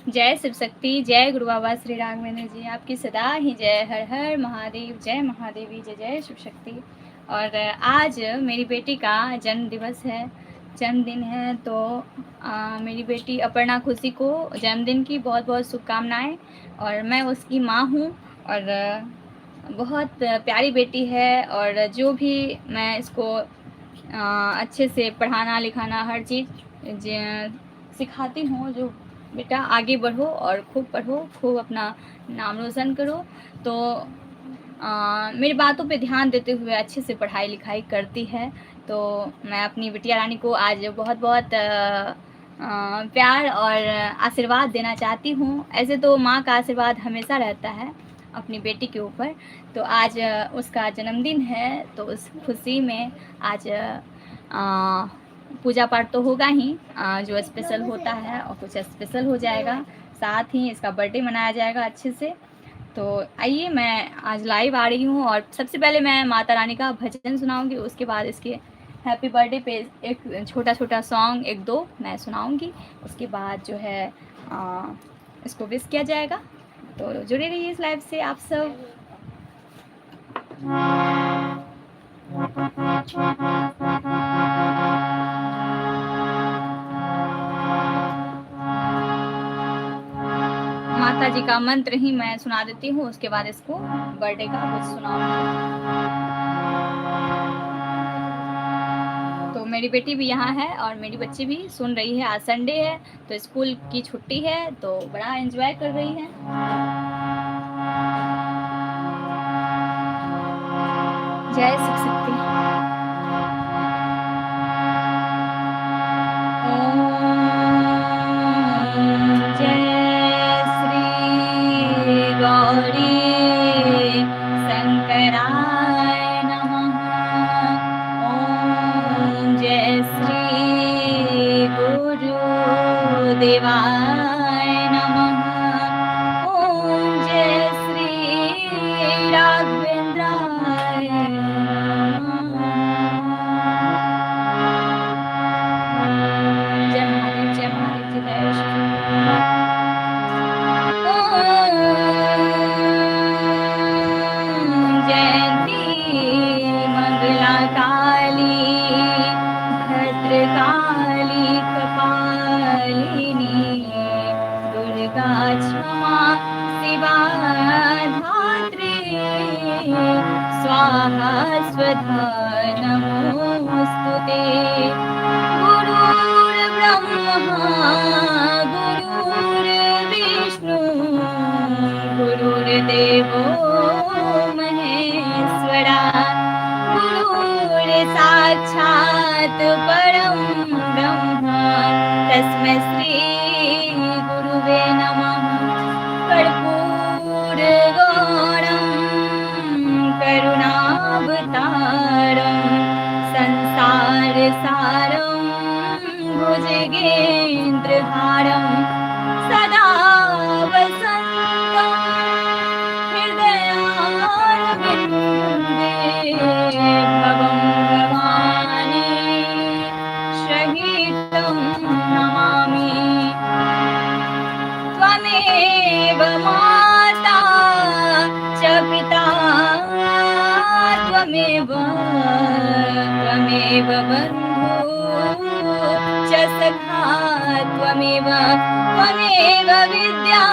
जय शिव शक्ति, जय गुरु बाबा श्री राघवेंद्र जी, आपकी सदा ही जय। हर हर महादेव, जय महादेवी, जय जय शिव शक्ति। और आज मेरी बेटी का जन्म दिवस है, जन्मदिन है। तो मेरी बेटी अपर्णा खुशी को जन्मदिन की बहुत बहुत शुभकामनाएं। और मैं उसकी माँ हूँ और बहुत प्यारी बेटी है। और जो भी मैं इसको अच्छे से पढ़ाना लिखाना हर चीज़ सिखाती हूँ, जो बेटा आगे बढ़ो और खूब पढ़ो, खूब अपना नाम रोशन करो। तो मेरी बातों पे ध्यान देते हुए अच्छे से पढ़ाई लिखाई करती है। तो मैं अपनी बिटिया रानी को आज बहुत बहुत प्यार और आशीर्वाद देना चाहती हूँ। ऐसे तो माँ का आशीर्वाद हमेशा रहता है अपनी बेटी के ऊपर। तो आज उसका जन्मदिन है, तो उस खुशी में आज पूजा पाठ तो होगा ही, जो स्पेशल होता है और कुछ स्पेशल हो जाएगा। साथ ही इसका बर्थडे मनाया जाएगा अच्छे से। तो आइए, मैं आज लाइव आ रही हूँ और सबसे पहले मैं माता रानी का भजन सुनाऊंगी। उसके बाद इसके हैप्पी बर्थडे पे एक छोटा छोटा सॉन्ग एक दो मैं सुनाऊंगी। उसके बाद जो है इसको विश किया जाएगा। तो जुड़े रहिए इस लाइव से आप सब। माता जी का मंत्र ही मैं सुना देती हूँ, उसके बाद इसको बर्थडे का कुछ सुनाऊंगी। तो मेरी बेटी भी यहाँ है और मेरी बच्ची भी सुन रही है। आज संडे है तो स्कूल की छुट्टी है, तो बड़ा एंजॉय कर रही है। जय शिव शक्ति। जय श्री गौरी शंकराय नमः। ओम जय श्री गुरुदेवाय नमः। ओम जय श्री राघवेंद्राय नमः। जय महादेव, जय महादेव, जय श्री। जयंती मंगला काली भद्रकाली कपालिनी दुर्गा क्षमा शिवा धात्री स्वाहा स्वधा नमोस्तुते। गुरुर्ब्रह्मा गुरुर्विष्णु गुरुर्देवो महेश्वरा गुरुर्साक्षात् परं ब्रह्म तस्मै श्री गुरुवे नमः। कर्पूरगौरं करुणावतारं संसारसारं भुजगेन्द्रहारं सदा वसन्तं हृदयारविन्दे भवं भवानी शहीदं नमामि। त्वमेव माता च पिता त्वमेव बन्धु च सखा त्वमेव विद्या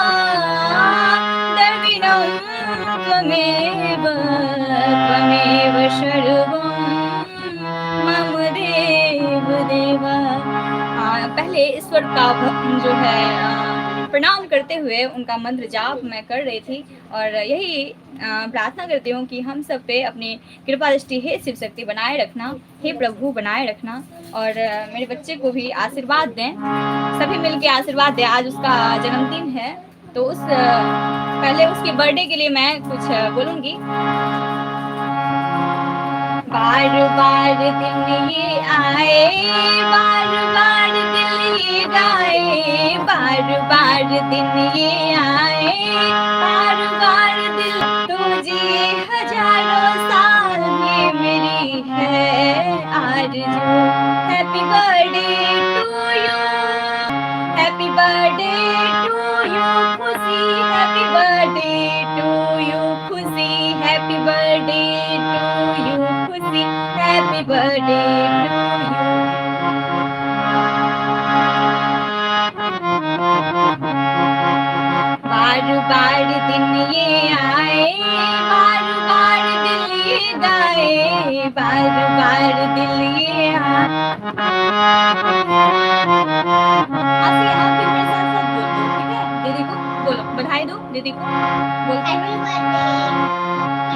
द्रविणं त्वमेव सर्वं मम देव देव। पहले ईश्वर का जो है प्रणाम करते हुए उनका मंत्र जाप मैं कर रही थी और यही प्रार्थना करती हूँ कि हम सब पे अपनी कृपा दृष्टि हे शिव शक्ति बनाए रखना, हे प्रभु बनाए रखना। और मेरे बच्चे को भी आशीर्वाद दें, सभी मिलके आशीर्वाद दें। आज उसका जन्मदिन है, तो उस पहले उसके बर्थडे के लिए मैं कुछ बोलूँगी। बार बार दिन ये आए, बार बार दिल ये गाए, बार बार दिन ये आए, बार बार दिल तुझे हजारों साल ये मेरी है आरज़ू। Happy birthday to you, happy birthday to you Khushi, happy birthday to you Khushi, happy birthday to you Khushi, happy birthday to you. बार बार दिन ये आए, बार बार दिल ये गाए, बार बार दिल ये आए। आप भी मेरे साथ साथ बोल दो, ठीक है? दीदी को बोलो, बधाई दो दीदी को, बोल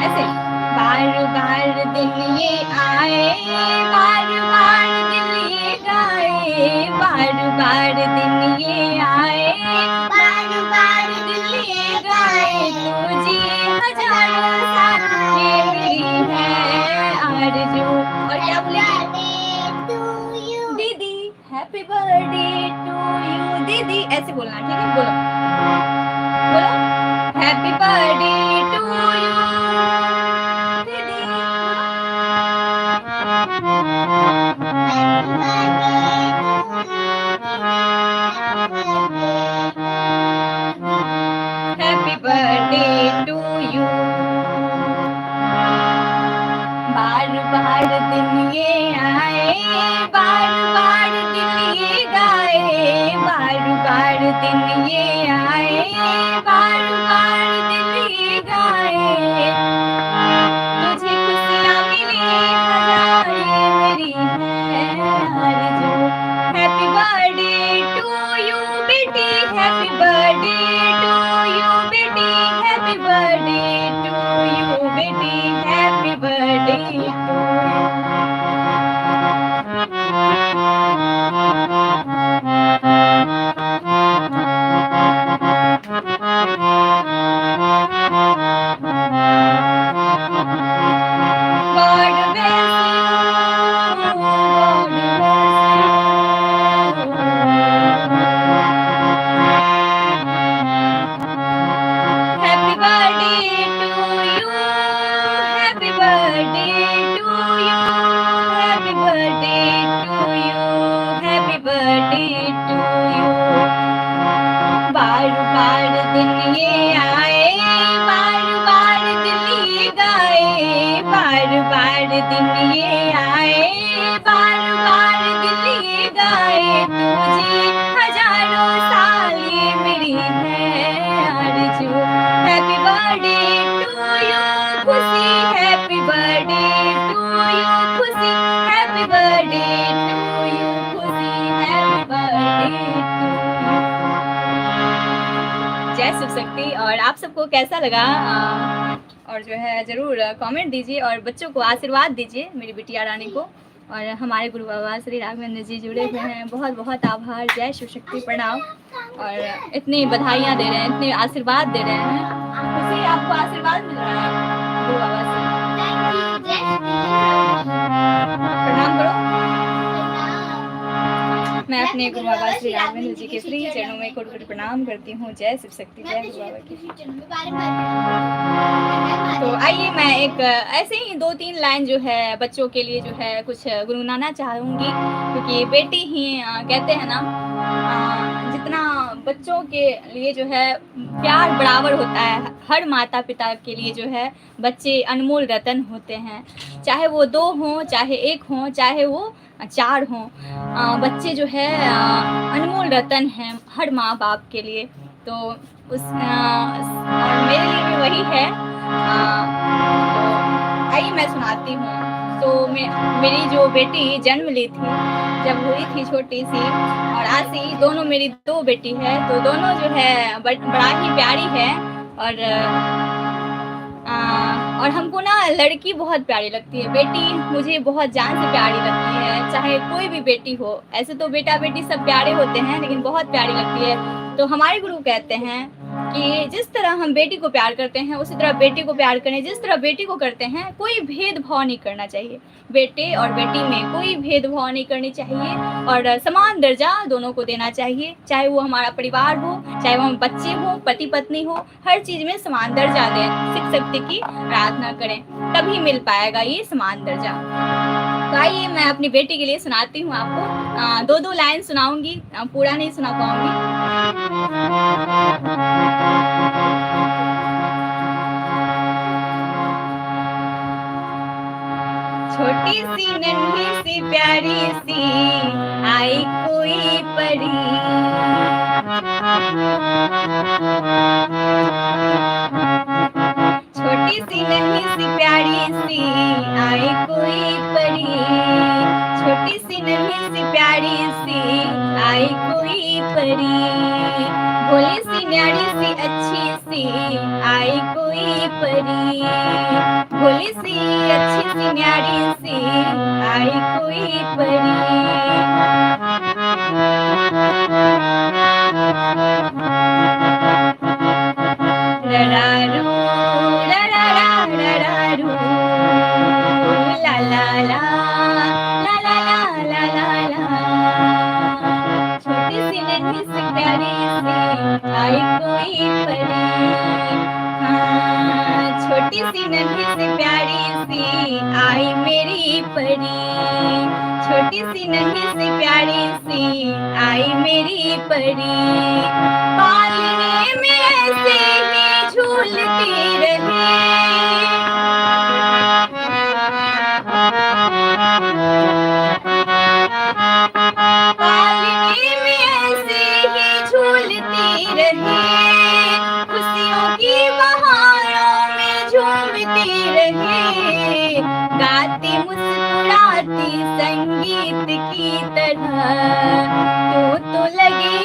ऐसे। बार बार दिन ये आए, बार बार दिल ये गाए, बार बार दिन ये आए, बार बार दिल ये गाए, तुझे हजारों साल ये मेरी है आरज़ू। और क्या बोलेंगे? दीदी हैप्पी बर्थडे टू यू, दीदी ऐसे बोलना, ठीक है? बोलो बोलो, हैप्पी बर्थडे टू यू दीदी। Happy birthday to you. बार बार दिन ये आए, बार बार दिन ये गाए, बार बार दिन ये आए, बार बार दिन ये गाए, तुझे खुशियाँ मिली हजार ये मेरी है आरज़ू। हैप्पी बर्थडे टू यू बेटी, हैप्पी बर्थडे टू यू बेटी, हैप्पी बर्थडे टू यू बेटी, happy birthday to you. God bless you, God bless you। Happy birthday to you, happy birthday to you, happy birthday to you, happy birthday to you। बार बार दिन ये आए, बार बार दिल ये गाए, बार बार दिन ये आए, बार बार दिल ये गाए, तुझे हजारों साल ये मेरी है आरज़ू। Happy birthday to you Khushi, happy birthday to you Khushi, happy birthday to you Khushi, happy birthday to you. जय शिव शक्ति। और आप सबको कैसा लगा और जो है ज़रूर कमेंट दीजिए और बच्चों को आशीर्वाद दीजिए, मेरी बिटिया रानी को। और हमारे गुरु बाबा श्री राघवेंद्र जी जुड़े हुए हैं, बहुत बहुत आभार। जय शिव शक्ति, प्रणाम। और इतनी बधाइयाँ दे रहे हैं, इतने आशीर्वाद दे रहे हैं, खुशी आपको आशीर्वाद मिल रहा है गुरु बाबा से। प्रणाम करो। मैं अपने गुरु बाबा श्री राघवेंद्र जी के श्री चरणों में कोटि कोटि प्रणाम करती हूँ। जय शिव शक्ति, जय गुरु बाबा की। तो आइए मैं एक ऐसे ही 2-3 लाइन जो है बच्चों के लिए जो है कुछ गुनगुनाना चाहूँगी, क्योंकि बेटी ही कहते हैं ना, जितना बच्चों के लिए जो है प्यार बराबर होता है, हर माता पिता के लिए जो है बच्चे अनमोल रतन होते हैं। चाहे वो 2 हों, चाहे 1 हों, चाहे वो 4 हों, बच्चे जो है अनमोल रतन हैं हर माँ बाप के लिए। तो उस और मेरे लिए भी वही है। तो आइए मैं सुनाती हूँ। तो मेरी जो बेटी जन्म ली थी, जब हुई थी छोटी सी, और आसी, दोनों मेरी 2 बेटी है, तो दोनों जो है बड़ा ही प्यारी है। और हमको ना लड़की बहुत प्यारी लगती है, बेटी मुझे बहुत जान से प्यारी लगती है, चाहे कोई भी बेटी हो। ऐसे तो बेटा बेटी सब प्यारे होते हैं, लेकिन बहुत प्यारी लगती है। तो हमारे गुरु कहते हैं कि जिस तरह हम बेटी को प्यार करते हैं उसी तरह बेटी को प्यार करें, जिस तरह बेटी को करते हैं कोई भेदभाव नहीं करना चाहिए। बेटे और बेटी में कोई भेदभाव नहीं करनी चाहिए और समान दर्जा दोनों को देना चाहिए, चाहे वो हमारा परिवार हो, चाहे वो हम बच्चे हो, पति पत्नी हो, हर चीज़ में समान दर्जा दें। शिव शक्ति की प्रार्थना करें, तभी मिल पाएगा ये समान दर्जा। तो आइए मैं अपनी बेटी के लिए सुनाती हूँ आपको। 2-2 लाइन सुनाऊँगी, पूरा नहीं सुना पाऊँगी। छोटी सी नन्ही सी प्यारी सी आई कोई परी, छोटी सी नन्ही सी प्यारी सी आई कोई परी, छोटी सी नन्ही सी प्यारी सी आई कोई परी, भोली सी न्यारी सी अच्छी सी आई कोई परी, भोली सी अच्छी सी न्यारी सी आई कोई परी। ररारू ररारा ररारू ला ला ला ला ला ला ला ला ला, छोटी सी नन्ही सी प्यारी सी आई कोई परी, हाँ छोटी सी नन्ही सी प्यारी सी आई मेरी परी, छोटी सी नन्ही सी प्यारी सी आई मेरी परी, पालने में ऐसे ही झूलती रही, पालने में ऐसे ही झूलती रही, खुशियों की बहारों में झूमती रही, गाती मुस्कुराती संगीत की तरह तो लगी,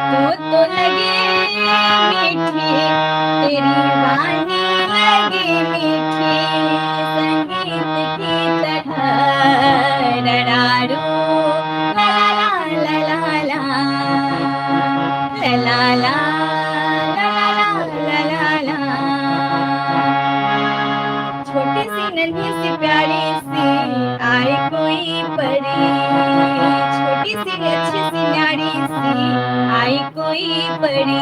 तू तो लगे मीठी, तेरी वाणी लगे मीठी संगीत की तरह, ररारू ला ला ला ला ला ला ला ला ला ला, छोटी सी नन्ही सी प्यारी सी आई कोई परी, छोटी सी अच्छी सी न्यारी सी आई कोई परी।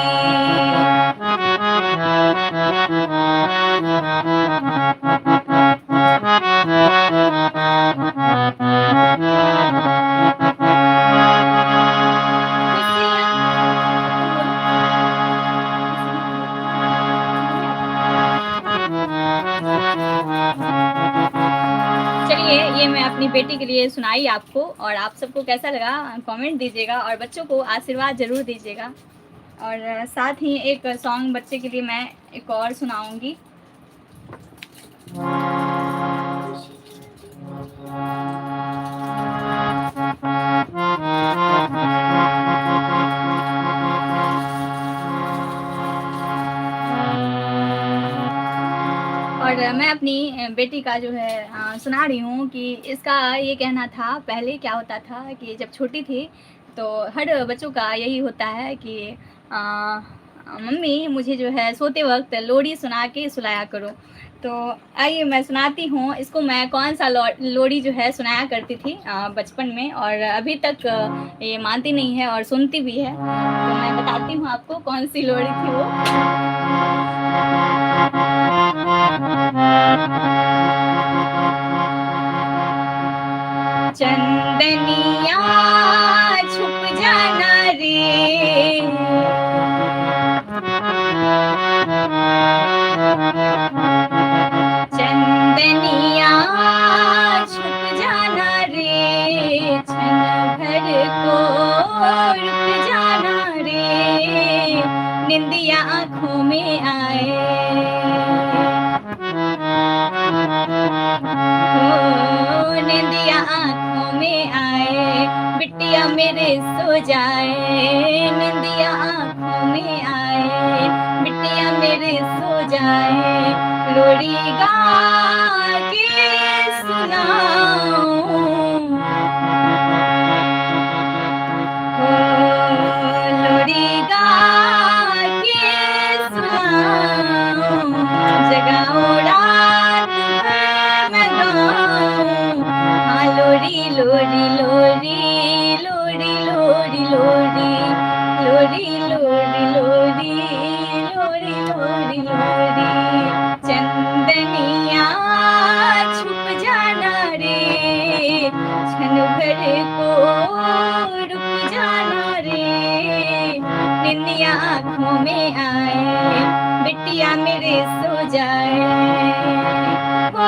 चलिए ये मैं अपनी बेटी के लिए सुनाई आपको, और आप सबको कैसा लगा कमेंट दीजिएगा, और बच्चों को आशीर्वाद ज़रूर दीजिएगा। और साथ ही एक सॉन्ग बच्चे के लिए मैं एक और सुनाऊंगी। और मैं अपनी बेटी का जो है सुना रही हूँ कि इसका ये कहना था, पहले क्या होता था कि जब छोटी थी तो हर बच्चों का यही होता है कि मम्मी मुझे जो है सोते वक्त लोरी सुना के सुलाया करो। तो आइए मैं सुनाती हूँ इसको, मैं कौन सा लोरी जो है सुनाया करती थी बचपन में, और अभी तक ये मानती नहीं है और सुनती भी है। तो मैं बताती हूँ आपको कौन सी लोरी थी वो। चंदनिया छुप जाना रे, चंदनिया छुप जाना रे, क्षण भर को रुक जाना रे, निंदिया आँखों में आए, हो निंदिया आँखों में आए, बिटिया मेरे सो जाए, निंदिया आँखों में आए, बिटिया मेरे सो जाए, लोरी गा के सुनाऊं, हो लोरी गा के सुनाऊं, जगाओ रात भर मैं गाऊं, हाँ लोरी लोरी लोरी लोरी लोरी लोरी निंदिया आँखों में आए, बिटिया मेरे सो जाए। ओ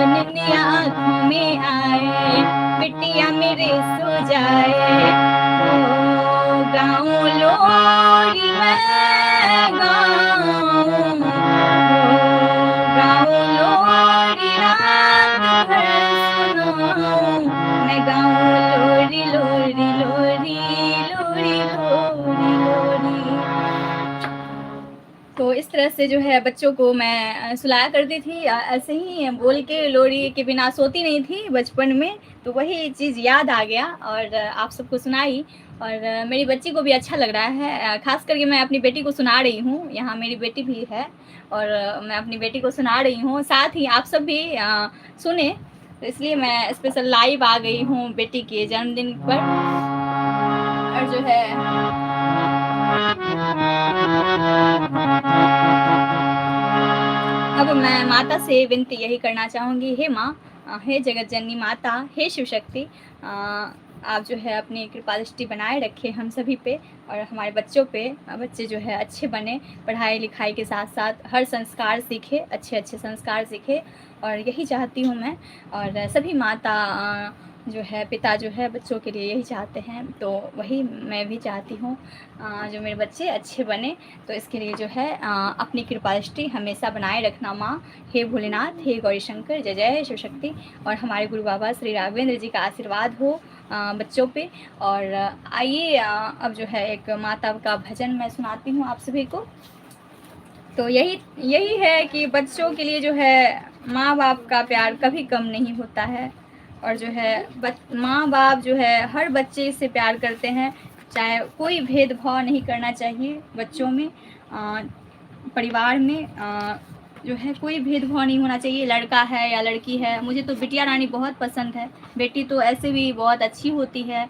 निंदिया आँखों में आए, बिटिया मेरे सो जाए। ओ गाऊं लोरी मैं गाऊं, गाऊं लोरी रात भर सुनाऊं, मैं गाऊं लोरी लोरी लोरी लोरी लोरी लोरी। तो इस तरह से जो है बच्चों को मैं सुलाया करती थी, ऐसे ही बोल के लोरी के बिना सोती नहीं थी बचपन में। तो वही चीज़ याद आ गया और आप सबको सुनाई, और मेरी बच्ची को भी अच्छा लग रहा है। ख़ास करके मैं अपनी बेटी को सुना रही हूँ, यहाँ मेरी बेटी भी है और मैं अपनी बेटी को सुना रही हूँ, साथ ही आप सब भी सुने। तो इसलिए मैं स्पेशल लाइव आ गई हूँ बेटी के जन्मदिन पर। और जो है अब मैं माता से विनती यही करना चाहूँगी, हे माँ, हे जगत जननी माता, हे शिव शक्ति, आप जो है अपनी कृपा दृष्टि बनाए रखें हम सभी पे और हमारे बच्चों पे। बच्चे जो है अच्छे बने, पढ़ाई लिखाई के साथ साथ हर संस्कार सीखे, अच्छे अच्छे संस्कार सीखे, और यही चाहती हूँ मैं। और सभी माता जो है पिता जो है बच्चों के लिए यही चाहते हैं, तो वही मैं भी चाहती हूँ, जो मेरे बच्चे अच्छे बने। तो इसके लिए जो है अपनी कृपा दृष्टि हमेशा बनाए रखना माँ। हे भोलेनाथ, हे गौरी शंकर, जय जय शिव शक्ति। और हमारे गुरु बाबा श्री राघवेंद्र जी का आशीर्वाद हो बच्चों पे। और आइए अब जो है एक माता का भजन मैं सुनाती हूँ आप सभी को। तो यही यही है कि बच्चों के लिए जो है माँ बाप का प्यार कभी कम नहीं होता है, और जो है माँ बाप जो है हर बच्चे से प्यार करते हैं, चाहे कोई भेदभाव नहीं करना चाहिए बच्चों में, परिवार में जो है कोई भेदभाव नहीं होना चाहिए, लड़का है या लड़की है। मुझे तो बिटिया रानी बहुत पसंद है, बेटी तो ऐसे भी बहुत अच्छी होती है,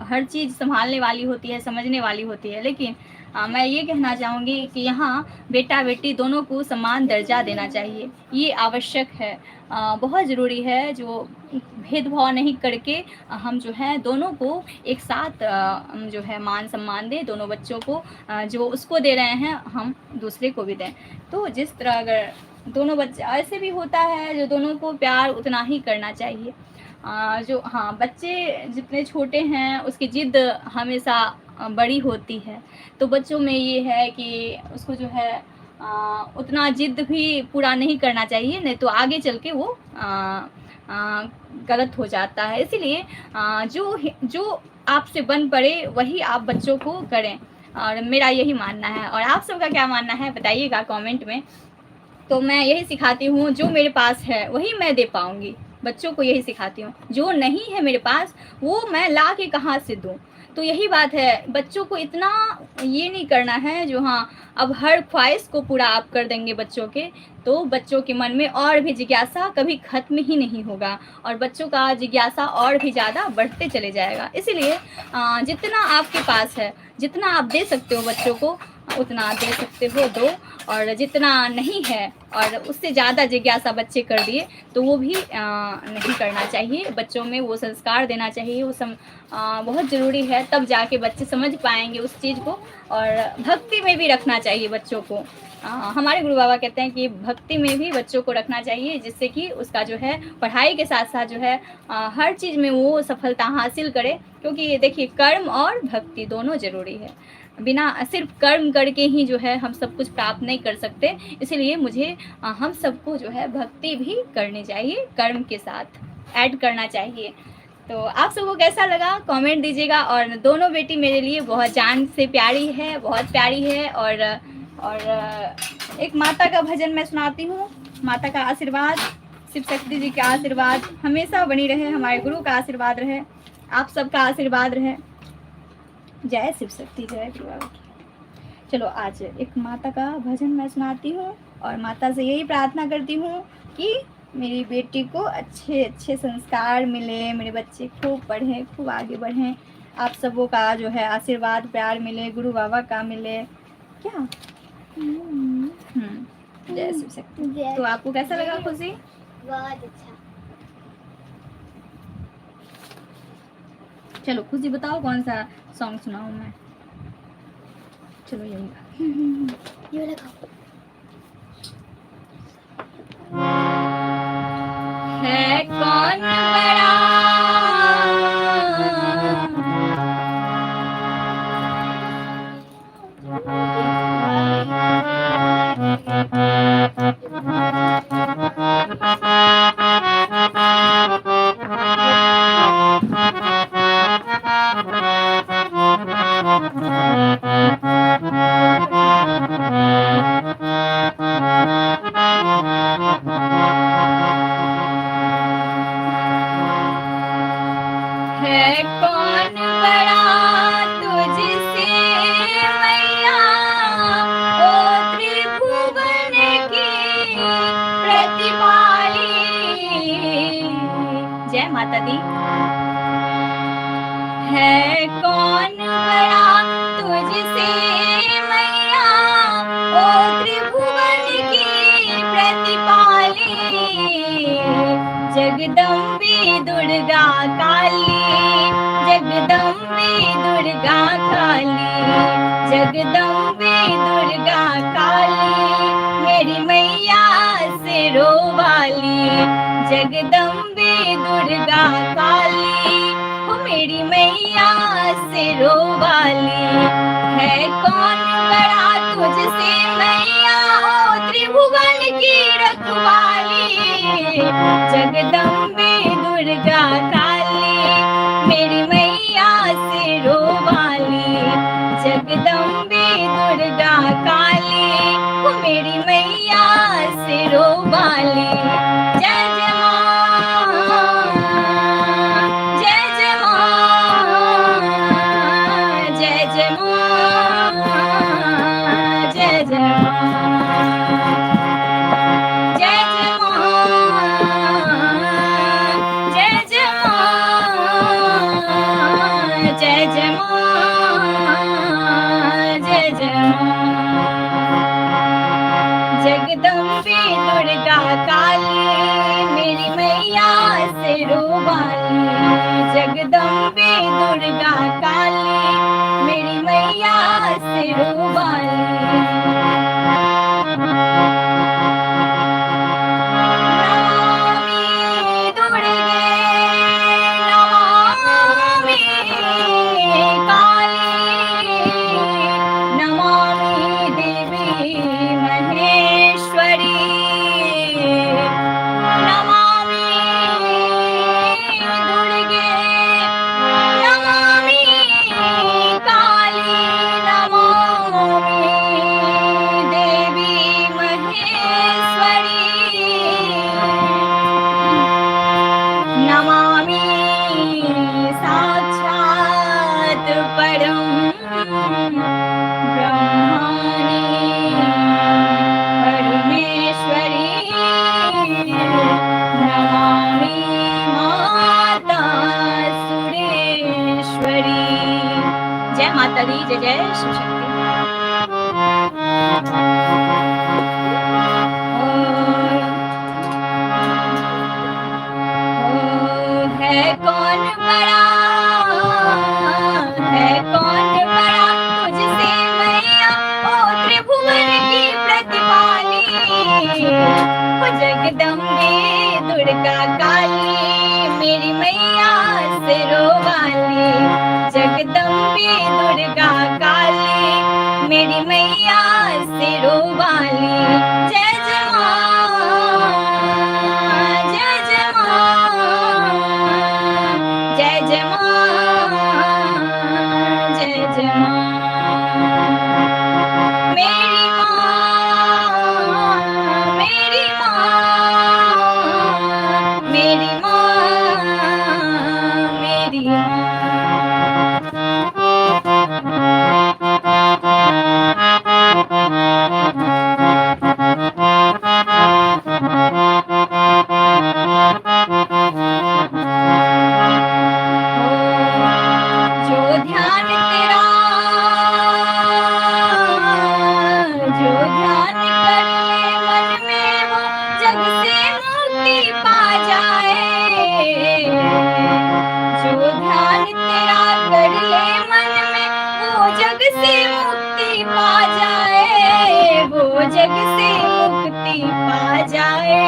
हर चीज़ संभालने वाली होती है, समझने वाली होती है। लेकिन मैं ये कहना चाहूँगी कि यहाँ बेटा बेटी दोनों को समान दर्जा देना चाहिए, ये आवश्यक है, बहुत ज़रूरी है। जो भेदभाव नहीं करके हम जो है दोनों को एक साथ जो है मान सम्मान दें, दोनों बच्चों को जो उसको दे रहे हैं हम दूसरे को भी दें। तो जिस तरह अगर दोनों बच्चे ऐसे भी होता है जो दोनों को प्यार उतना ही करना चाहिए। जो हाँ बच्चे जितने छोटे हैं उसकी ज़िद हमेशा बड़ी होती है, तो बच्चों में ये है कि उसको जो है उतना ज़िद भी पूरा नहीं करना चाहिए, नहीं तो आगे चल के वो गलत हो जाता है। इसीलिए जो आपसे बन पड़े वही आप बच्चों को करें, और मेरा यही मानना है। और आप सबका क्या मानना है बताइएगा कमेंट में। तो मैं यही सिखाती हूँ, जो मेरे पास है वही मैं दे पाऊँगी, बच्चों को यही सिखाती हूँ। जो नहीं है मेरे पास वो मैं ला के कहाँ से दूँ। तो यही बात है, बच्चों को इतना ये नहीं करना है जो हाँ अब हर ख्वाहिश को पूरा आप कर देंगे बच्चों के, तो बच्चों के मन में और भी जिज्ञासा कभी ख़त्म ही नहीं होगा, और बच्चों का जिज्ञासा और भी ज़्यादा बढ़ते चले जाएगा। इसीलिए जितना आपके पास है, जितना आप दे सकते हो बच्चों को उतना दे सकते हो दो, और जितना नहीं है और उससे ज़्यादा जिज्ञासा बच्चे कर दिए तो वो भी नहीं करना चाहिए। बच्चों में वो संस्कार देना चाहिए, वो बहुत ज़रूरी है, तब जाके बच्चे समझ पाएंगे उस चीज़ को। और भक्ति में भी रखना चाहिए बच्चों को। हमारे गुरु बाबा कहते हैं कि भक्ति में भी बच्चों को रखना चाहिए, जिससे कि उसका जो है पढ़ाई के साथ साथ जो है हर चीज़ में वो सफलता हासिल करे। क्योंकि देखिए कर्म और भक्ति दोनों ज़रूरी है, बिना सिर्फ कर्म करके ही जो है हम सब कुछ प्राप्त नहीं कर सकते। इसलिए मुझे हम सबको जो है भक्ति भी करनी चाहिए, कर्म के साथ ऐड करना चाहिए। तो आप सबको कैसा लगा कमेंट दीजिएगा। और दोनों बेटी मेरे लिए बहुत जान से प्यारी है, बहुत प्यारी है। और एक माता का भजन मैं सुनाती हूँ। माता का आशीर्वाद, शिव शक्ति जी का आशीर्वाद हमेशा बनी रहे, हमारे गुरु का आशीर्वाद रहे, आप सबका आशीर्वाद रहे। जय शिव शक्ति, जय गुरु बाबा की। चलो आज एक माता का भजन मैं सुनाती हूँ, और माता से यही प्रार्थना करती हूँ कि मेरी बेटी को अच्छे अच्छे संस्कार मिले, मेरे बच्चे खूब पढ़ें, खूब आगे बढ़ें, आप सबों का जो है आशीर्वाद प्यार मिले, गुरु बाबा का मिले। क्या जय शिव शक्ति। तो आपको कैसा लगा खुशी? बहुत अच्छा। चलो खुशी बताओ कौन सा सॉन्ग सुनाऊँ मैं? चलो यही ये लगाओ। है कौन बड़ा है कौन बड़ा तुझसे मैया ओ त्रिभुवन की प्रतिपाली। जय माता दी। है कौन बड़ा तुझसे मैया ओ त्रिभुवन की प्रतिपाली। जगदम्बे दुर्गा काली, जगदम्बे दुर्गा काली, जगदम्बे दुर्गा काली, मेरी मैया सिरों वाली। जगदम्बे दुर्गा काली, ओ मेरी मैया सिरों वाली। है कौन बड़ा तुझसे मैया ओ त्रिभुवन की रखवाली। जगदम्बे दुर्गा काली, मेरी मैया सिरों वाली। जगदम्बे दुर्गा काली, वो मेरी मैया सिरों वाली। जय जय माँ, जय जय माँ, जय जय माँ, जय जय माँ, जय जय माँ, जय जय माँ, जय जय माँ, जय जय माँ। जगदम्बे दुर्गा काली, मेरी मैया सिरों वाली। जगदम्बे दुर्गा काली, मेरी मैया सिरों वाली। नमामि दुर्गे, नमामि काली, नमामि देवी महेश्वरी। नमामि दुर्गे, नमामि काली, नमामि देवी महेश्वरी। नमामि साक्षात् परं ब्रह्माणि परमेश्वरी। नमामि माता सुरेश्वरी। जय माता दी, जय जय शिव शक्ति। है कौन बड़ा, है कौन बड़ा तुझसे मैया ओ त्रिभुवन की प्रतिपाली। ओ जगदम्बे दुर्गा काली, मेरी मैया सिरों वाली। जगदम्बे दुर्गा काली, मेरी मैया सिरों वाली। जय जय माँ, जय जय माँ, जय जय माँ, जय जय माँ। मेरी माँ, मेरी माँ, मेरी माँ, मेरी माँ। जो ध्यान तेरा जग से मुक्ति पा जाए,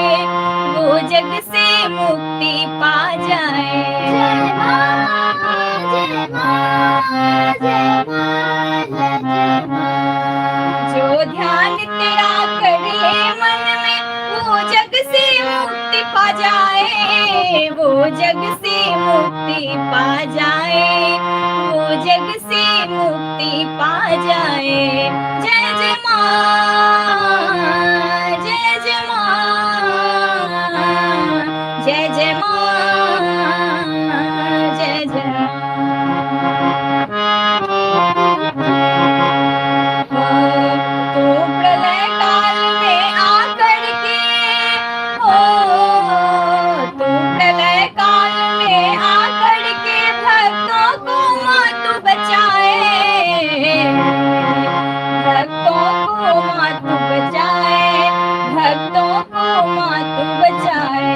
वो जग से मुक्ति पा जाए। जय माँ, जय माँ, जय माँ, जय माँ। जो ध्यान तेरा करे मन में, वो जग से मुक्ति पा जाए, वो जग से मुक्ति पा जाए, वो जग से मुक्ति पा जाए। जय जय माँ, जय जय माँ, जय जय माँ, जय जय माँ। तो प्रलय काल में आकर के, हो तो प्रलय काल में आकर के भक्तों को माँ तू बचाए, भक्तों को माँ तू बचाए, भक्तों को माँ तू बचाए।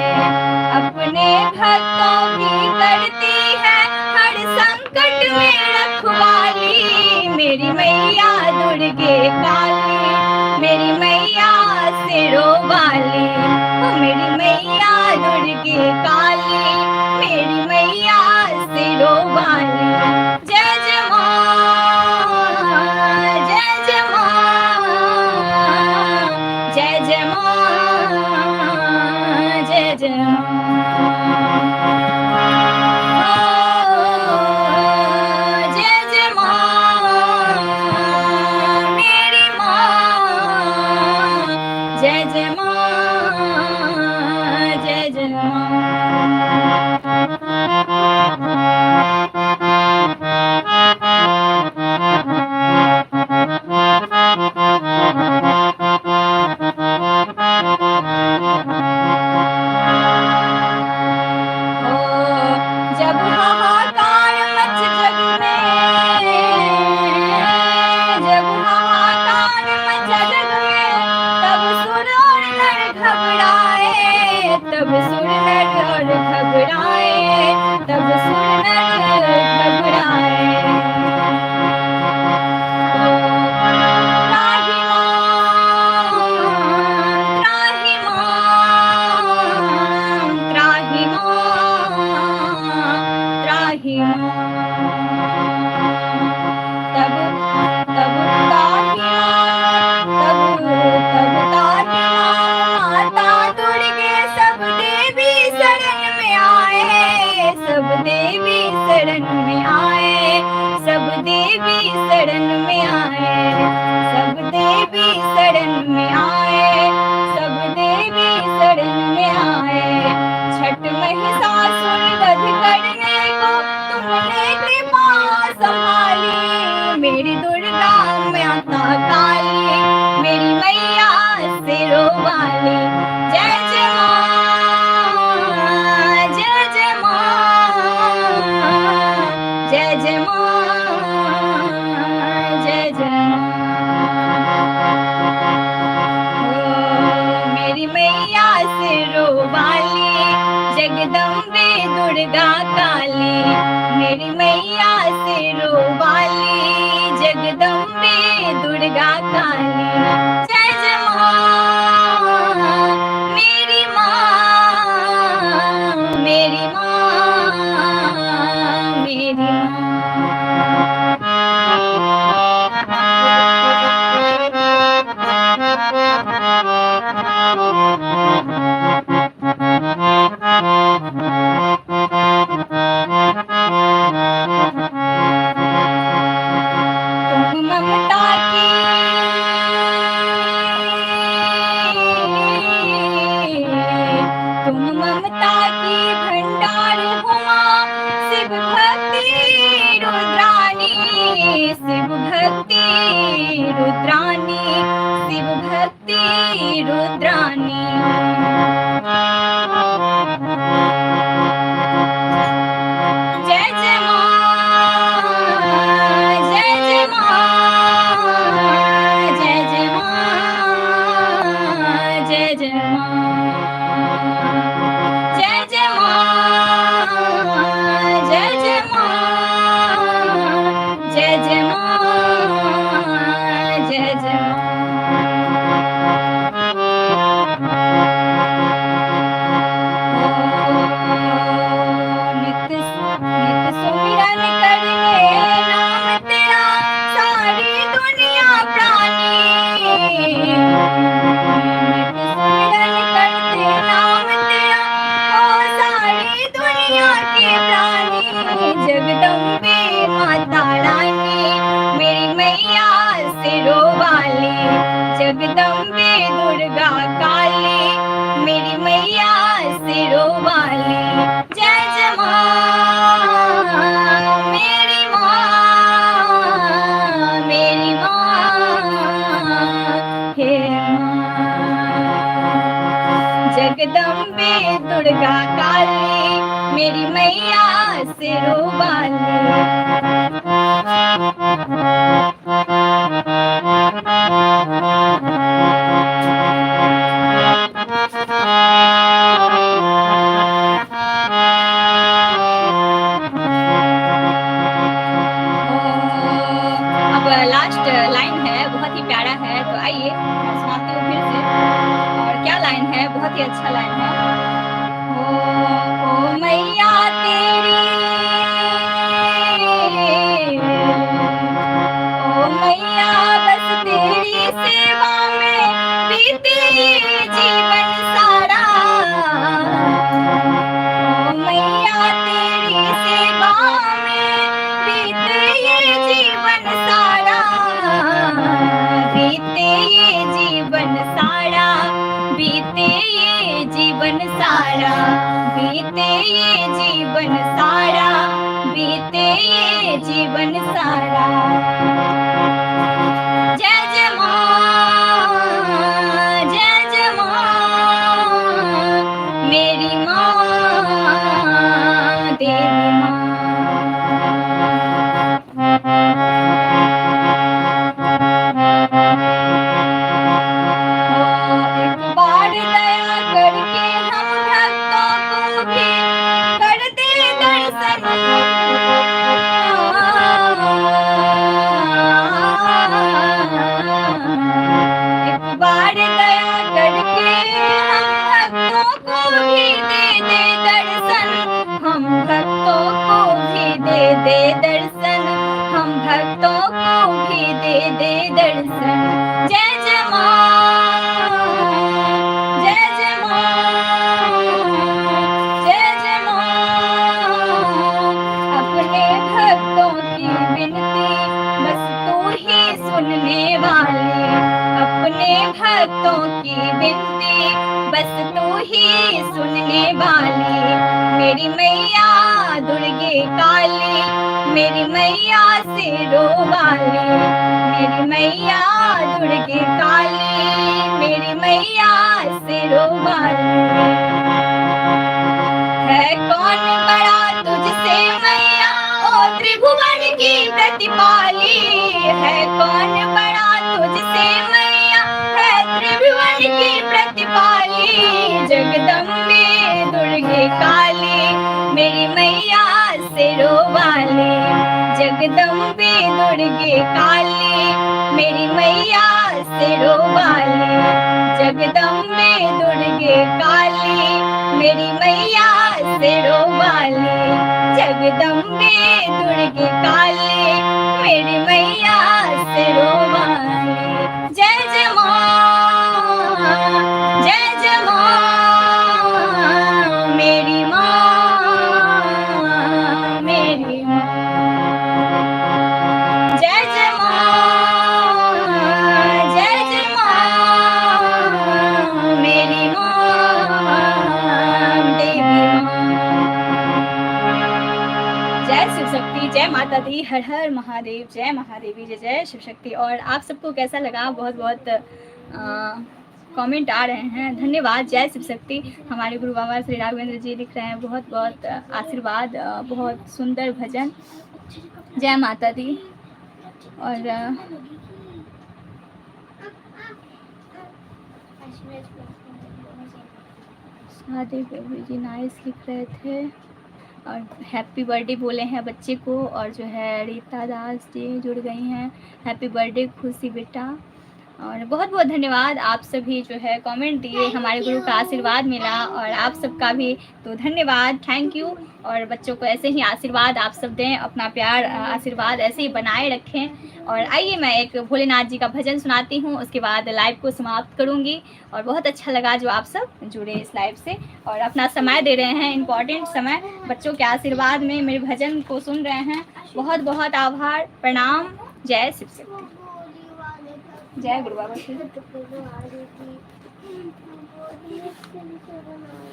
अपने भक्तों की करती है हर संकट में रखवाली, मेरी मैया दुर्गे काली, मेरी मैया सिरों वाली, ओ मेरी मैया दुर्गे काली, मेरी मैया सिरों वाली। जय जय माँ, जय जय माँ, जय जय माँ, जय जय माँ। जय जय माँ, मेरी माँ, जय जय माँ, जय जय माँ। जब हाहाकार मच जग में, जब हाहाकार मच जग में, तब सुर और नर घबराए, तब सुर नर और घबराए, तब सुर नर घबराए। त्राहि मां, त्राहि मां। तब तब ताहि माता दुर्गे सब देवी शरण में आए, सब देवी शरण में आए, सब देवी शरण में आए, सब देवी शरण में आए, सब देवी शरण में आए। छठ महिषासुर वध करने को तुमने कृपा संभाली, मेरी दुर्गा माता काली, मेरी मैया सिरों वाली। जय जय माँ, जय जय माँ, जय जय माँ, जय जय माँ। मेरी मैया सिरों वाली, जगदम्बे दुर्गा काली, मेरी मैया सिरों वाली, जगदम्बे दुर्गा काली। जय जय माँ, मेरी माँ, मेरी माँ, मेरी माँ। तुम ममता की, तुम ममता की भंडार हो माँ, शिव भक्ति रुद्रानी, शिव भक्ति रुद्रानी, शिव भक्ति रुद्रानी। जय जय माँ, जय जय माँ, जय जय माँ, जय जय माँ। जय जय माँ, जय जय माँ, जय जय माँ, जय जय माँ। सिरों वाली। अब लास्ट लाइन है, बहुत ही प्यारा है, तो आइए मैं सुनाती हूँ फिर से। और क्या लाइन है, बहुत ही अच्छा लाइन है। ओ मैया तेरी, ओ मैया बस तेरी सेवा में बीते ये जीवन सारा। ओ मैया तेरी सेवा में बीते ये जीवन सारा, बीते ये जीवन सारा, बीते ये जीवन सारा, बीते ये जीवन सारा, बीते ये जीवन सारा। जय जय माँ, जय जय माँ, मेरी माँ देवी माँ। एक बार दया करके हम भक्तों को भी कर दे दर्शन। एक बार दया करके हम भक्तों को भी दे दर्शन, हम भक्तों को भी दे दर्शन, हम भक्तों को भी दे दर्शन। जय जय माँ, जय जय माँ, जय जय माँ। अपने भक्तों की विनती बस तू ही सुनने वाली, अपने भक्तों की विनती बस तू ही सुनने वाली। मेरी मैया दुर्गे काली, मेरी मैया सिरों वाली, मेरी मैया दुर्गे काली, मेरी मैया सिरों वाली। है कौन बड़ा तुझसे मैया, ओ त्रिभुवन की प्रतिपाली। है कौन बड़ा तुझसे मैया, है त्रिभुवन की प्रतिपाली। जगदम्बे दुर्गे काली, मेरी मैया सिरों वाली। जगदम्बे दुर्गे काली, मेरी मैया सिरों वाली। जगदम्बे दुर्गे काली, मेरी मैया सिरों वाली। जगदम्बे दुर्गे काली, मेरी मैया सिरों वाली। जय जय माँ, जय जय माँ, मेरी माँ, मेरी माँ। जय जय माँ, जय जय माँ, मेरी माँ देवी माँ। जय शिव शक्ति, जय माता दी, हर हर महादेव, जय महादेवी, जय जय शिव शक्ति। और आप सबको कैसा लगा, बहुत बहुत कमेंट आ रहे हैं, धन्यवाद। जय शिव शक्ति। हमारे गुरु बाबा श्री राघवेंद्र जी लिख रहे हैं बहुत बहुत आशीर्वाद, बहुत सुंदर भजन। जय माता दी। और शादी बेबी जी नाइस लिख रहे थे, और हैप्पी बर्थडे बोले हैं बच्चे को। और जो है रीता दास जी जुड़ गई हैं, हैप्पी बर्थडे खुशी बेटा। और बहुत बहुत धन्यवाद, आप सभी जो है कमेंट दिए, हमारे गुरु का आशीर्वाद मिला, और आप सबका भी तो धन्यवाद, थैंक यू। और बच्चों को ऐसे ही आशीर्वाद आप सब दें, अपना प्यार आशीर्वाद ऐसे ही बनाए रखें। और आइए मैं एक भोलेनाथ जी का भजन सुनाती हूँ, उसके बाद लाइव को समाप्त करूँगी। और बहुत अच्छा लगा जो आप सब जुड़े इस लाइव से और अपना समय दे रहे हैं, इम्पॉर्टेंट समय बच्चों के आशीर्वाद में मेरे भजन को सुन रहे हैं। बहुत बहुत आभार, प्रणाम। जय शिव शक्ति, जय गुरु बाबा श्री।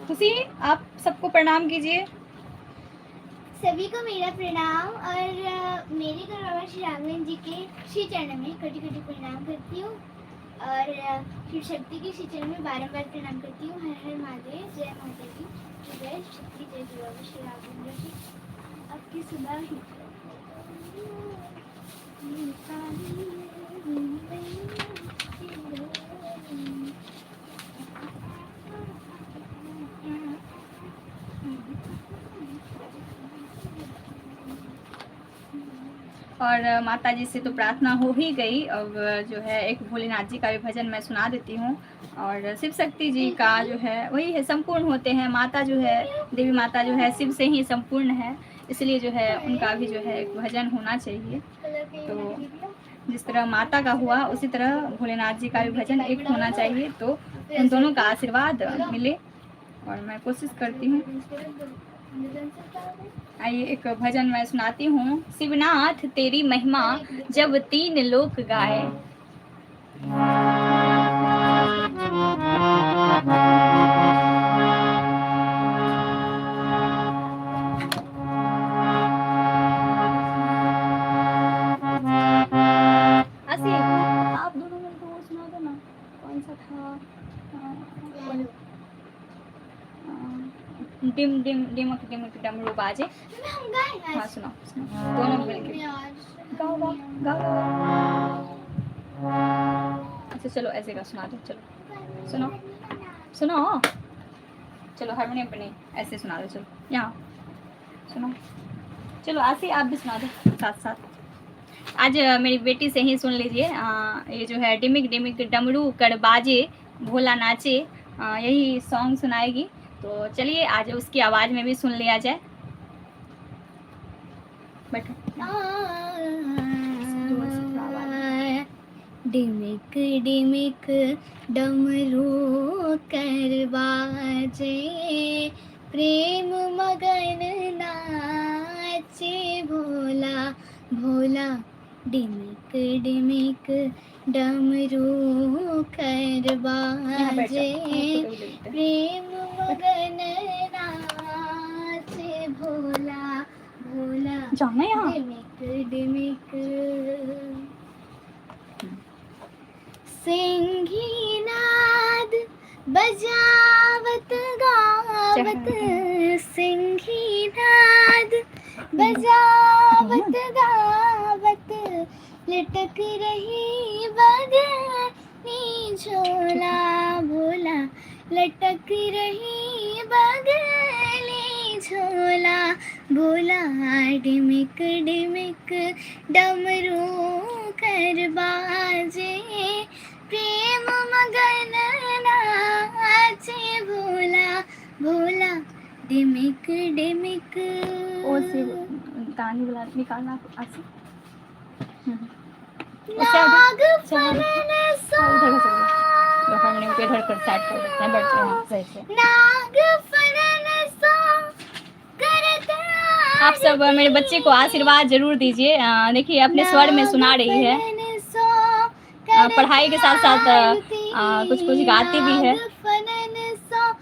खुशी, आप सबको प्रणाम कीजिए। सभी को मेरा प्रणाम, और मेरे गुरु बाबा श्री राघवेंद्र जी के श्री चरण में कोटि कोटि प्रणाम करती हूँ, और शिव शक्ति के श्री चरण में बारंबार प्रणाम करती हूँ। हर हर महादेव, जय महादेवी, जय शक्ति, जय गुरु बाबा श्री राघवेंद्र जी। आपकी सदा ही और माता जी से तो प्रार्थना हो ही गई। अब जो है एक भोलेनाथ जी का भी भजन मैं सुना देती हूँ। और शिव शक्ति जी का जो है वही है, संपूर्ण होते हैं। माता जो है, देवी माता जो है शिव से ही संपूर्ण है, इसलिए जो है उनका भी जो है एक भजन होना चाहिए। तो जिस तरह माता का हुआ उसी तरह भोलेनाथ जी का भी भजन एक होना चाहिए, तो उन दोनों का आशीर्वाद मिले। और मैं कोशिश करती हूँ। आइए एक भजन मैं सुनाती हूँ। शिवनाथ तेरी महिमा जब तीन लोक गाए। आसिफ, आप दोनों मिलकर वो सुना दो ना, कौन सा था? डिम डिम डिमक डिमक डमरू बाजे। हाँ सुनाओ सुनाओ, दोनों मिलके गाओ गाओ गाओ गाओ। अच्छा चलो ऐसे का सुना दो, चलो सुनो सुनो, चलो हारमोनियम पे नहीं, ऐसे सुना दो, चलो यहाँ सुनो। चलो आसी आप भी सुना दो साथ साथ। आज मेरी बेटी से ही सुन लीजिए। ये जो है डिमिक डिमिक डमरू कर बाजे भोला नाचे, यही सॉन्ग सुनाएगी। तो चलिए आज उसकी आवाज़ में भी सुन लिया जाए। बैठो। डिमिक डिमिक डमरू कर बाजे, प्रेम मगन नाचे भोला भोला। डिमिक डिमिक डमरू कर बाजे, प्रेम मगन नाचे भोला भोला। जाना यहाँ। डिमिक डिमिक सिंही नाद बजावत गावत, सिंही नाद बजावत गावत, लटक रही बगनी झोला भोला, लटक रही बगली झोला भोला। डिमिक डिमिक डमरू कर बाजे, प्रेम मगन नाचे भोला भोला। डिमिक डिमिक ओ से गाने वाला निकालना आसी। नाग फनन सो, हारमोनियम पे इधर कर साइड कर देते हैं, बैठ जाओ सही से। नाग फनन सो करत आप सब मेरे बच्चे को आशीर्वाद जरूर दीजिए। देखिए अपने स्वर में सुना रही है, पढ़ाई के साथ साथ कुछ कुछ गाती भी है। फनन सो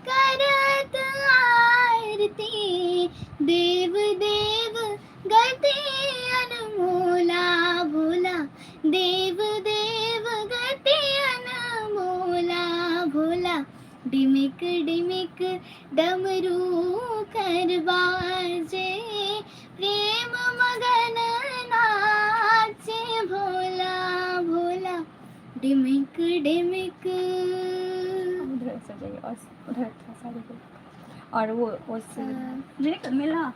करत आरती, देव देव गति अनमोला भोला, देव देव गति अनमोला भोला। डिमिक डिमिक डमरू कर बाजे, प्रेम मगन नाचे भोला भोला। डिमिक डिमिक उधर से जाइए और उधर साड़ी को, और वो से मिला।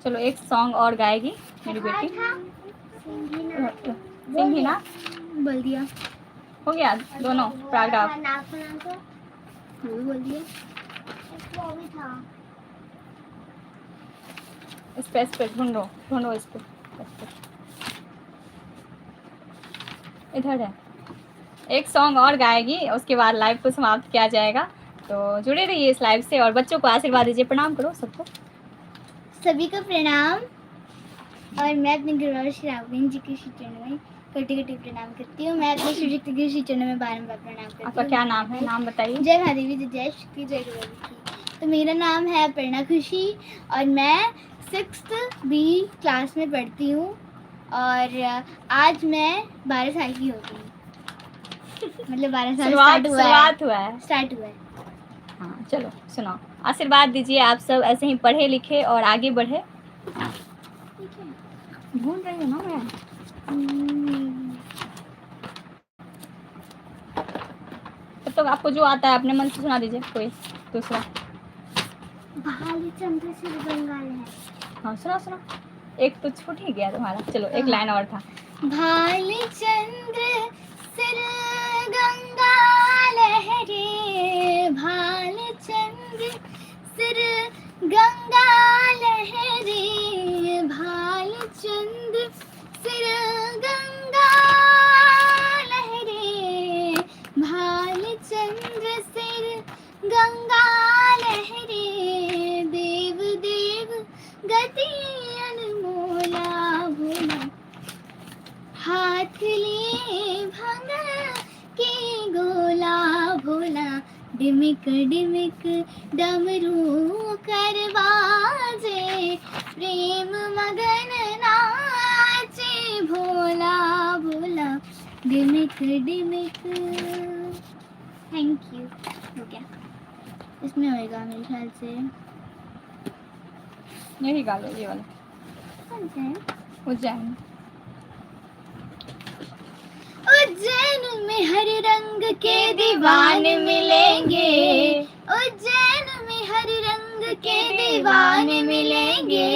चलो एक सॉन्ग और गाएगी मेरी बेटी। सिंही ना बोल दिया, हो गया दोनों पैराग्राफ। बोल दिया। इस पे ढूंढो ढूंढो, इस पे इधर है। एक सॉन्ग और गाएगी, उसके बाद लाइव को समाप्त किया जाएगा। तो जुड़े रहिए इस लाइव से और बच्चों को आशीर्वाद दीजिए। प्रणाम करो सबको। सभी को प्रणाम। और मैं अपने गुरुवार श्री राघवेंद्र जी के श्री चरणों में कोटि कोटि प्रणाम करती हूँ। मैं अपने शिव शक्ति के श्री चरणों में बारंबार प्रणाम करती हूँ। आपका क्या नाम है, नाम बताइए। जय महादेवी, जय जय शक्ति, जय गुरु की। तो मेरा नाम है प्रेरणा खुशी और मैं 6th B क्लास में पढ़ती हूँ और आज मैं 12 साल की हो गई। मतलब 12 साल स्टार्ट हुआ है। हाँ चलो सुनाओ, आशीर्वाद दीजिए, आप सब ऐसे ही पढ़े लिखे और आगे बढ़े। ठीक है। भूल रही हूँ ना मैं। तब तो आपको जो आता है अपने मन से सुना दीजिए कोई दूसरा। भालचंद्र सिर बंगाल है। हाँ सुना सुना, एक तो छूट ही गया तुम्हारा, चलो एक लाइन और था। भालचंद्र सिर गंगा लहरे, भालचंद्र सिर गंगा लहरे, भालचंद्र सिर गंगा लहरे, भालचंद्र सिर गंगा लहरे, देव देव गति अनमोला भोला, हाथ लिए भंग के गोला भोला, डिमिक डिमिक डमरू करवाजे, प्रेम मगन नाचे भोला भोला, डिमिक डिमिक। Thank you. हो गया, इसमें होएगा मेरे ख्याल से। यही गा लो, ये वाला कौन सा है? उज्जैन। उज्जैन में हर रंग के दीवान मिलेंगे, उज्जैन में हर रंग के दीवान मिलेंगे,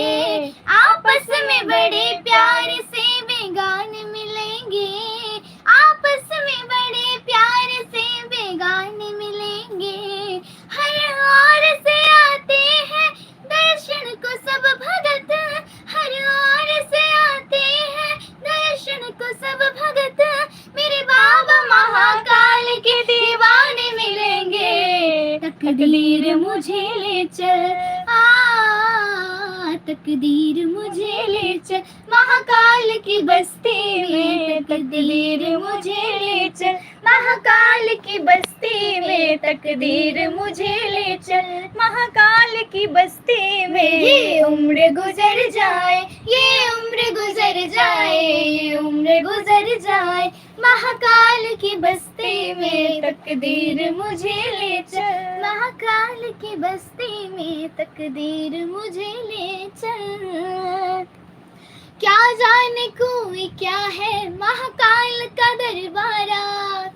आपस में बड़े प्यार से बेगान मिलेंगे, आपस में बड़े प्यार से बेगान मिलेंगे, हर ओर से आते हैं दर्शन को सब भगत, हर ओर से आते हैं दर्शन को सब भगत, मेरे बाबा महाकाल के दीवाने मिलेंगे, तकदीर मुझे ले चल, तकदीर मुझे ले चल, महाकाल की बस्ती में, तकदीर मुझे ले चल, महाकाल की बस्ती में, तकदीर मुझे ले चल, महाकाल की बस्ती में, ये उम्र गुजर जाए, ये उम्र गुजर जाए, ये उम्र गुजर जाए, महाकाल की बस्ती में, तकदीर मुझे ले चल, महाकाल की बस्ती में, तकदीर मुझे ले चल। क्या जाने कोई क्या है महाकाल का दरबारा,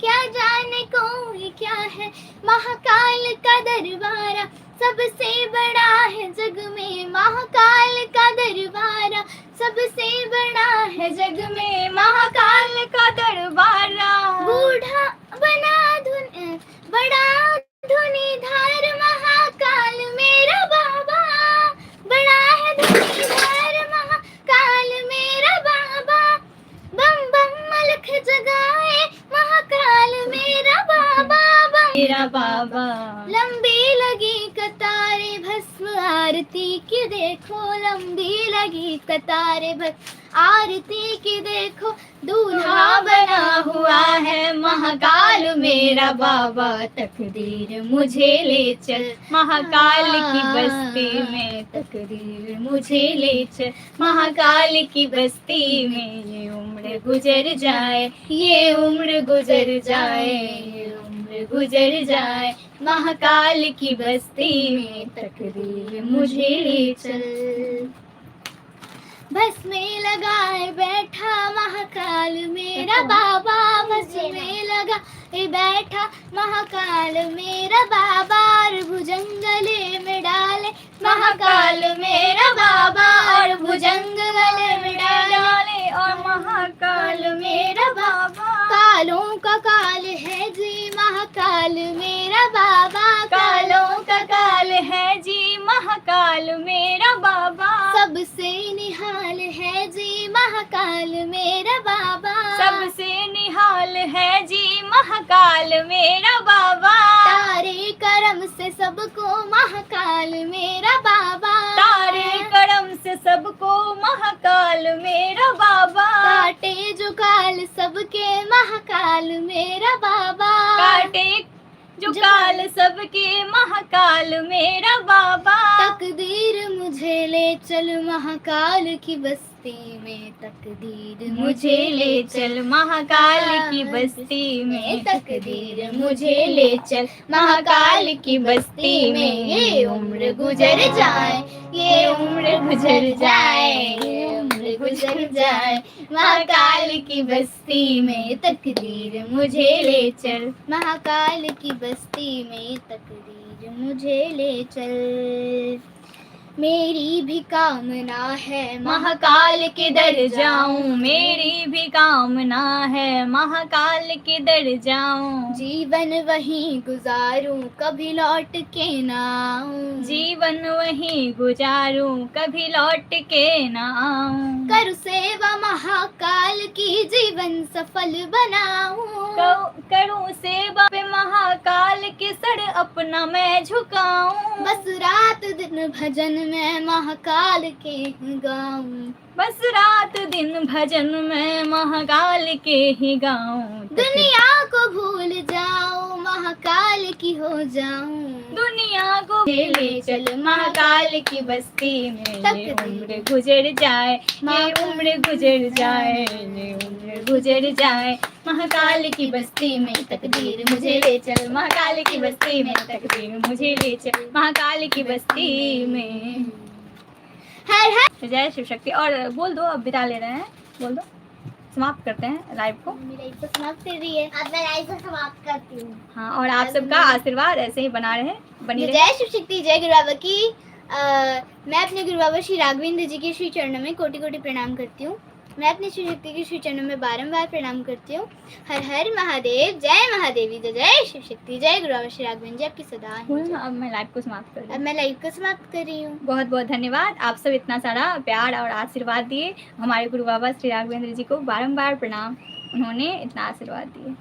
क्या जाने कोई क्या है महाकाल का दरबारा, सबसे बड़ा है जग में महाकाल का दरबारा, सबसे बड़ा है जग में महाकाल का दरबारा, बूढ़ा बना बड़ा धुनीधार महाकाल मेरा बाबा, बड़ा है धुनीधार महाकाल मेरा बाबा, बम बम मलख जगाए महाकाल मेरा बाबा, मेरा बाबा, लंबी लगी कतारे भस्म आरती की देखो, लंबी लगी कतारे भस्म आरती की देखो, दूल्हा बना हुआ है महाकाल मेरा बाबा, तकदीर मुझे ले चल, महाकाल की बस्ती में, तकदीर मुझे ले चल, महाकाल की बस्ती में, ये उम्र गुजर जाए, ये उम्र गुजर जाए, ये उम्र गुजर जाए, महाकाल की बस्ती में, तकदीर मुझे ले चल। बस में लगाए बैठा महाकाल मेरा बाबा, बस में लगाए बैठा महाकाल मेरा बाबा, और भुजंग गले में डाले महाकाल मेरा बाबा, और भुजंग गले में डाले, और महाकाल मेरा बाबा, कालों का काल है जी महाकाल मेरा बाबा, कालों का काल है जी महाकाल मेरा बाबा, सबसे निहाल है जी महाकाल मेरा बाबा, सबसे निहाल है जी महाकाल मेरा बाबा, तारे करम से सबको महाकाल मेरा बाबा, तारे करम से सबको महाकाल मेरा बाबा, काटे जो काल सबके महाकाल मेरा बाबा, काटे जो काल सबके महाकाल मेरा बाबा। तकदीर मुझे ले चल महाकाल की बस्ती में, तकदीर मुझे ले चल महाकाल की बस्ती में, तकदीर मुझे ले चल महाकाल की बस्ती में। ये उम्र गुजर जाए, ये उम्र गुजर जाए, ये उम्र गुजर जाए महाकाल की बस्ती में, तकदीर मुझे ले चल। महाकाल की बस्ती में तकदीर मुझे ले चल। मेरी भी कामना है महाकाल के दर जाऊं, मेरी भी कामना है महाकाल के दर जाऊं। जीवन वहीं गुजारूं, कभी लौट के ना आऊं। जीवन वहीं गुजारूं, कभी लौट के ना आऊं। करूं सेवा महाकाल की, जीवन सफल बनाऊं। करूं सेवा पे महाकाल के सर अपना मैं झुकाऊं। बस रात दिन भजन में महाकाल के गाऊं। बस रात दिन भजन में महाकाल के ही गाऊं। दुनिया को भूल जाऊं, महाकाल की हो जाऊं। दुनिया को ले चल महाकाल की बस्ती में। ये उम्र गुजर जाए, ये उम्र गुजर जाए, ये उम्र गुजर जाए महाकाल की बस्ती में, तकदीर मुझे ले चल महाकाल की बस्ती में, तकदीर मुझे ले चल महाकाल की बस्ती में। हर हर जय शिव शक्ति। और बोल दो, अब विदा ले रहे हैं, बोल दो, समाप्त करते हैं लाइव को। लाइव को समाप्त कर रही है, अब मैं लाइव को समाप्त करती हूँ। हाँ, और आप सबका आशीर्वाद ऐसे ही बना रहे, बनी रहे। जय शिव शक्ति, जय गुरु बाबा की। मैं अपने गुरु बाबा श्री राघवेंद्र जी के श्री चरणों में कोटि कोटि प्रणाम करती हूँ। मैं अपने शिव शक्ति के श्री चरणों में बारंबार प्रणाम करती हूँ। हर हर महादेव, जय महादेवी, जय जय शिव शक्ति, जय गुरु बाबा श्री राघवेंद्र जी आपकी सदा ही जय। अब मैं लाइव को समाप्त कर रही हूँ। अब मैं लाइव को समाप्त कर रही हूँ। बहुत बहुत धन्यवाद, आप सब इतना सारा प्यार और आशीर्वाद दिए। हमारे गुरु बाबा श्री राघवेंद्र जी को बारंबार प्रणाम, उन्होंने इतना आशीर्वाद दिए।